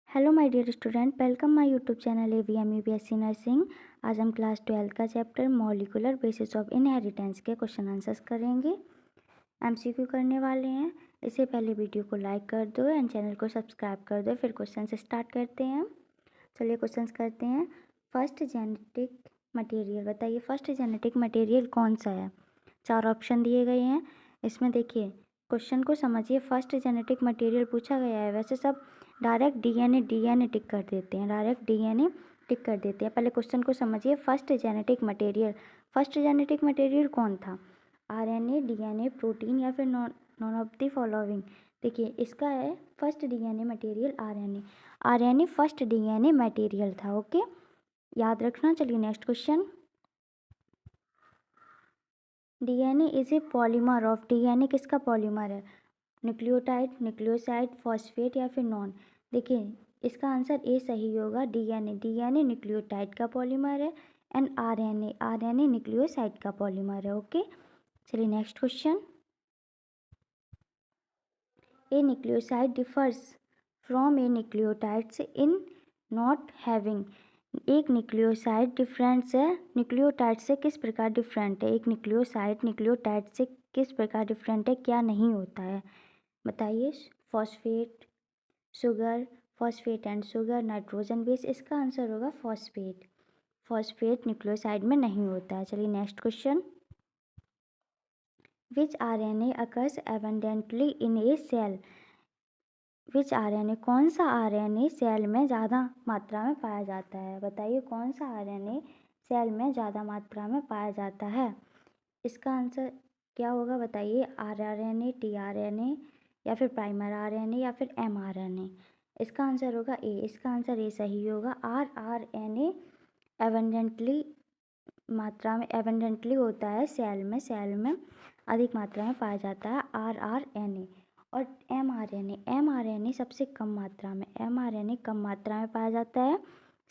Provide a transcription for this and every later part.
Hello my dear student, welcome my YouTube channel AVM UPSC nursing. आज हम class 12 का chapter molecular basis of inheritance के question answers करेंगे। MCQ करने वाले हैं। इससे पहले वीडियो को लाइक कर दो एंड चैनल को सब्सक्राइब कर दो। फिर क्वेश्चन से स्टार्ट करते हैं। चलिए क्वेश्चंस करते हैं। फर्स्ट जेनेटिक मटेरियल बताइए, फर्स्ट जेनेटिक मटेरियल कौन सा है। 4 ऑप्शन दिए गए हैं। इसमें देखिए क्वेश्चन को समझिए। फर्स्ट जेनेटिक मटेरियल पूछा गया है। वैसे सब डायरेक्ट डीएनए टिक कर देते हैं, डायरेक्ट डीएनए टिक कर देते हैं। पहले क्वेश्चन को समझिए। फर्स्ट जेनेटिक मटेरियल कौन था। RNA, DNA, प्रोटीन या फिर नॉन ऑफ द फॉलोइंग। देखिए इसका है first DNA material RNA first DNA material था। ओके, याद रखना। चलिए next question. DNA is a polymer of. DNA किसका पॉलीमर है। न्यूक्लियोटाइड, न्यूक्लियोसाइड, फॉस्फेट या फिर नॉन। देखिए इसका आंसर ए सही होगा। डीएनए न्यूक्लियोटाइड का पॉलीमर है एंड आरएनए न्यूक्लियोसाइड का पॉलीमर है। ओके, चलिए next question. A nucleoside differs from A nucleotides in not having. एक न्यूक्लियोसाइड डिफरेंस है न्यूक्लियोटाइड से किस प्रकार डिफरेंट है। एक न्यूक्लियोसाइड न्यूक्लियोटाइड से किस प्रकार डिफरेंट है, क्या नहीं होता है बताइए। Phosphate, sugar, phosphate and sugar, nitrogen base. इसका आंसर होगा फॉस्फेट। फॉस्फेट न्यूक्लियोसाइड में नहीं होता है। चलिए नेक्स्ट क्वेश्चन। विच RNA अकर्स एबंडेंटली इन ए सेल। विच RNA, कौन सा RNA सेल में ज़्यादा मात्रा में पाया जाता है बताइए। कौन सा RNA सेल में ज़्यादा मात्रा में पाया जाता है। इसका आंसर क्या होगा बताइए। rRNA, tRNA या फिर प्राइमर RNA या फिर mRNA। इसका आंसर होगा ए। इसका आंसर ए सही होगा। rRNA एबंडेंटली मात्रा में एबंडेंटली होता है सेल में अधिक मात्रा में पाया जाता है rRNA। और mRNA सबसे कम मात्रा में, mRNA कम मात्रा में पाया जाता है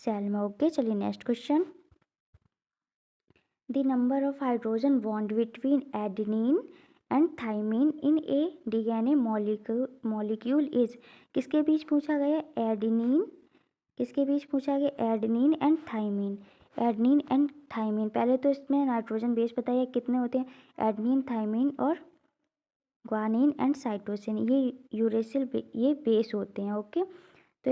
सेल में। ओके, चलिए next question. The number of hydrogen bond between adenine and thymine in A DNA molecule is. किसके बीच पूछा गया। एडेनिन, किसके बीच पूछा गया। Adenine and thymine. Adenine and thymine. पहले तो इसमें नाइट्रोजन बेस बताइए कितने होते हैं। एडेनिन, थाइमिन और ग्वानिन एंड साइटोसिन, ये यूरेसिल ये बेस होते हैं। ओके, तो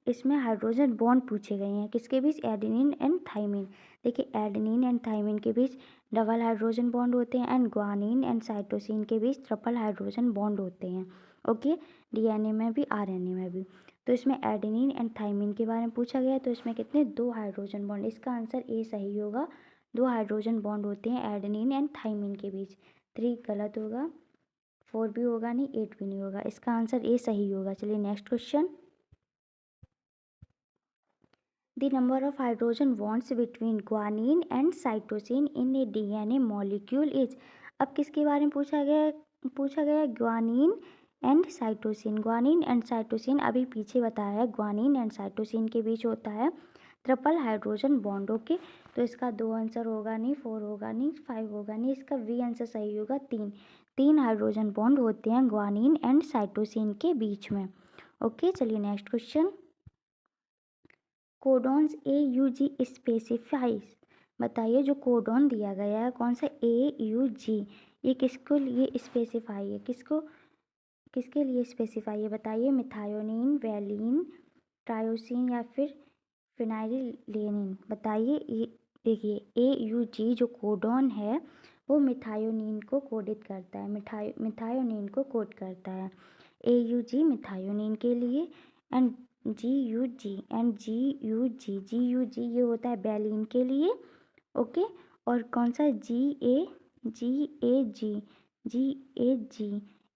इसमें हाइड्रोजन बॉन्ड पूछे गए हैं किसके बीच। Adenine and thymine. देखिए एडेनिन एंड थाइमिन के बीच डबल हाइड्रोजन बॉन्ड होते हैं एंड ग्वानिन एंड साइटोसिन के बीच ट्रिपल हाइड्रोजन बॉन्ड होते हैं। ओके, DNA में भी RNA में भी। तो इसमें एडेनिन एंड थाइमिन के बारे में पूछा गया, तो इसमें कितने 2 हाइड्रोजन बॉन्ड। इसका आंसर ए सही होगा। 2 हाइड्रोजन बॉन्ड होते हैं एडेनिन एंड थाइमिन के बीच। 3 गलत होगा, 4 भी होगा नहीं, 8 भी नहीं होगा। इसका आंसर ए सही होगा। चलिए next question. The number of hydrogen bonds between guanine and cytosine in a DNA molecule is। अब किसके बारे में पूछा गया guanine and cytosine. Guanine and cytosine अभी पीछे बताया है। ग्वानिन एंड साइटोसिन के बीच होता है ट्रिपल हाइड्रोजन बॉन्ड। ओके, तो इसका 2 आंसर होगा नहीं, 4 होगा नहीं, 5 होगा नहीं। इसका वी आंसर सही होगा। 3 हाइड्रोजन बॉन्ड होते हैं ग्वानिन एंड साइटोसिन के बीच में। ओके, चलिए next question. Codons AUG specifies. बताइए जो कोडॉन दिया गया है कौन सा AUG, ये किसको लिए स्पेसिफाई है, किसके लिए स्पेसिफाई है बताइए। मिथायोनिन, वैलिन, ट्रायोसिन या फिर फिनाइलिलेनिन। बताइए ये। देखिए AUG जो कोडॉन है वो मिथायोनिन को कोडित करता है, मिथायोनिन को कोड करता है। AUG मिथायोनिन के लिए एंड GUG ये होता है वैलिन के लिए। ओके, और कौन सा GAG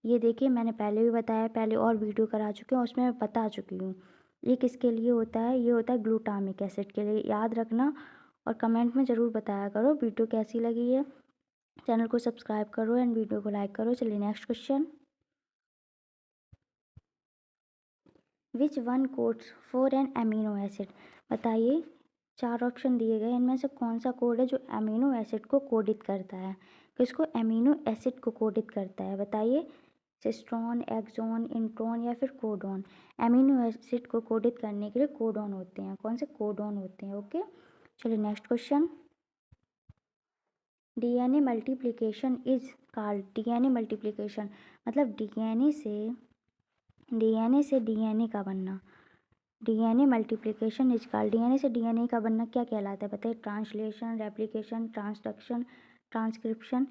ये देखिए मैंने पहले भी बताया, पहले और वीडियो करा चुके हैं उसमें मैं बता चुकी हूँ। ये किसके लिए होता है, ये होता है ग्लूटामिक एसिड के लिए। याद रखना और कमेंट में ज़रूर बताया करो वीडियो कैसी लगी है। चैनल को सब्सक्राइब करो एंड वीडियो को लाइक करो। चलिए next question. Which one codes for an amino acid. बताइए 4 ऑप्शन दिए गए, इनमें से कौन सा कोड है जो अमीनो एसिड को कोडित करता है। किसको, अमीनो एसिड को कोडित करता है बताइए। सिस्ट्रॉन, एक्सॉन, इंट्रॉन या फिर कोडॉन। एमिनो एसिड को कोडित करने के लिए कोडॉन होते हैं। कौन से? कोडॉन होते हैं। ओके, चलिए next question. DNA multiplication is called, DNA multiplication मतलब डीएनए से डीएनए का बनना, DNA multiplication is called, DNA से डीएनए का बनना क्या कहलाता है बताइए? Translation, replication, transduction, transcription.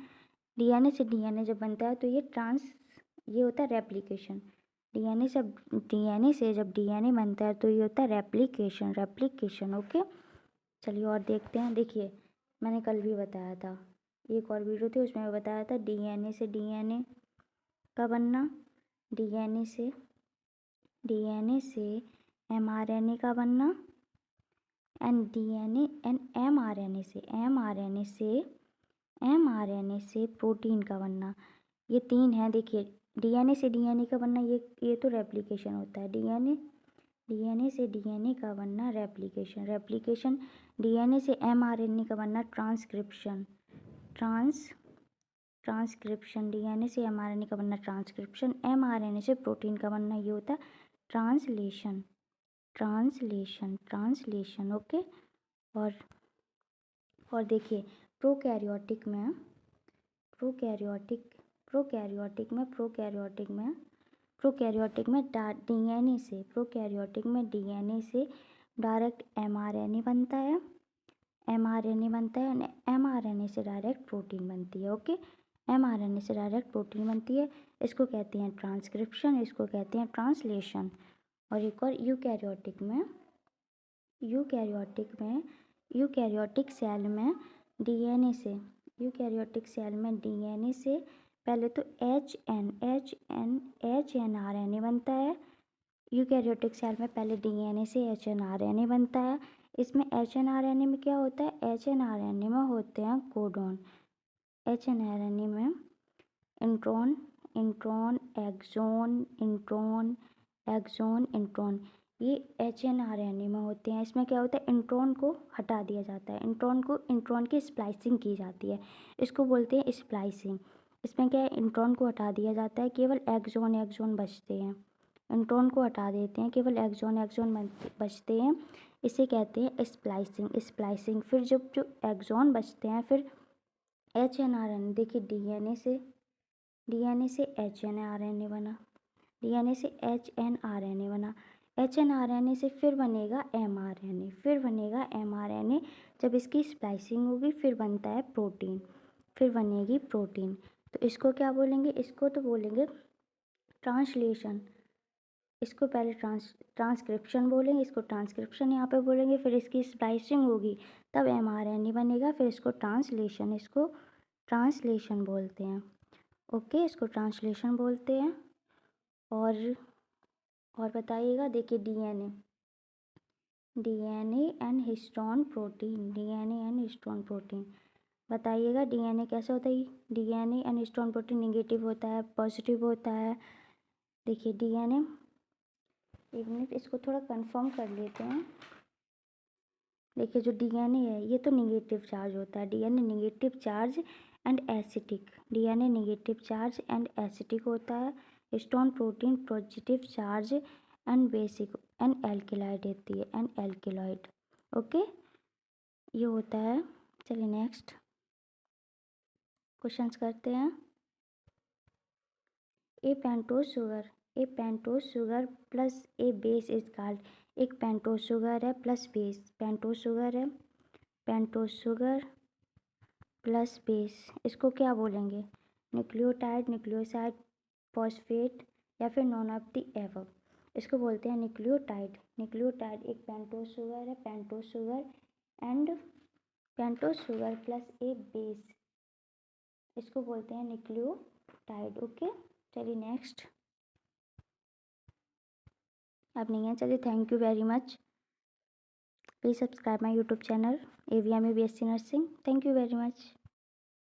DNA से डीएनए जब बनता है तो ये होता है रेप्लिकेशन। डीएनए से जब डीएनए बनता है तो ये होता है रेप्लिकेशन। ओके, चलिए और देखते हैं। देखिए, मैंने कल भी बताया था, एक और वीडियो थी उसमें बताया था डीएनए से डीएनए का बनना, डीएनए से एमआरएनए का बनना, एंड डीएनए एंड एमआरएनए से प्रोटीन का बनना। ये तीन है। देखिए, डीएनए से डीएनए का बनना, ये तो रेप्लिकेशन होता है। डीएनए से डीएनए का बनना रेप्लिकेशन। डीएनए से एमआरएनए का बनना ट्रांसक्रिप्शन, डीएनए से एमआरएनए का बनना ट्रांसक्रिप्शन। एमआरएनए से प्रोटीन का बनना ये होता है ट्रांसलेशन। ओके, और देखिए, प्रोकैरियोटिक में डीएनए से डायरेक्ट एमआरएनए बनता है, और एमआरएनए से डायरेक्ट प्रोटीन बनती है। ओके, एमआरएनए से डायरेक्ट प्रोटीन बनती है, इसको कहते हैं ट्रांसक्रिप्शन, इसको कहते हैं ट्रांसलेशन। और एक और यूकैरियोटिक सेल में डीएनए से पहले तो एचएनआरएनए बनता है। यूकैरियोटिक सेल में पहले डीएनए से एचएनआरएनए बनता है। इसमें एचएनआरएनए में क्या होता है? एचएनआरएनए में होते हैं कोडॉन। एचएनआरएनए में इंट्रॉन, एक्सॉन, ये एचएनआरएनए में होते हैं। इसमें क्या होता है? इंट्रॉन को हटा दिया जाता है, इंट्रॉन की स्प्लाइसिंग की जाती है, इसको बोलते हैं स्प्लाइसिंग। इसमें क्या है? इंट्रॉन को हटा दिया जाता है, केवल एक्सॉन बचते हैं। इंट्रॉन को हटा देते हैं, केवल एक्सॉन बचते हैं, इसे कहते हैं स्प्लाइसिंग। फिर जब जो एक्सॉन बचते हैं, फिर एचएनआरएनए, देखिए डीएनए से एचएनआरएनए बना, एचएनआरएनए से फिर बनेगा एमआरएनए, जब इसकी स्प्लाइसिंग होगी फिर बनता है प्रोटीन, फिर बनेगी प्रोटीन। तो इसको क्या बोलेंगे? इसको तो बोलेंगे ट्रांसलेशन, इसको पहले ट्रांसक्रिप्शन बोलेंगे, इसको ट्रांसक्रिप्शन यहाँ पे बोलेंगे, फिर इसकी स्प्लाइसिंग होगी तब एमआरएनए बनेगा, फिर इसको ट्रांसलेशन बोलते हैं। ओके, इसको ट्रांसलेशन बोलते हैं। और बताइएगा, देखिए डीएनए एंड हिस्टोन प्रोटीन, बताइएगा डीएनए कैसे होता है? DNA and histone protein negative होता है, पॉजिटिव होता है? देखिए डीएनए, एक मिनट इसको थोड़ा कंफर्म कर लेते हैं। देखिए जो डीएनए है ये तो नेगेटिव चार्ज होता है, DNA negative charge and acetic होता है। Histone protein positive charge and basic and alkaloid देती है, ओके, ये होता है। चलिए नेक्स्ट क्वेश्चंस करते हैं। A pentose sugar plus a base is called, एक पेंटोज शुगर है plus base, pentose sugar plus base, इसको क्या बोलेंगे? न्यूक्लियोटाइड, न्यूक्लियोसाइड, फॉस्फेट या फिर नॉन ऑफ द एबव। इसको बोलते हैं न्यूक्लियोटाइड। एक pentose sugar plus a base, इसको बोलते हैं न्यूक्लियोटाइड। ओके, चलिए नेक्स्ट। अब नहीं है, चलिए thank you very much. Please subscribe my YouTube channel AVMA BSc nursing. Thank you very much.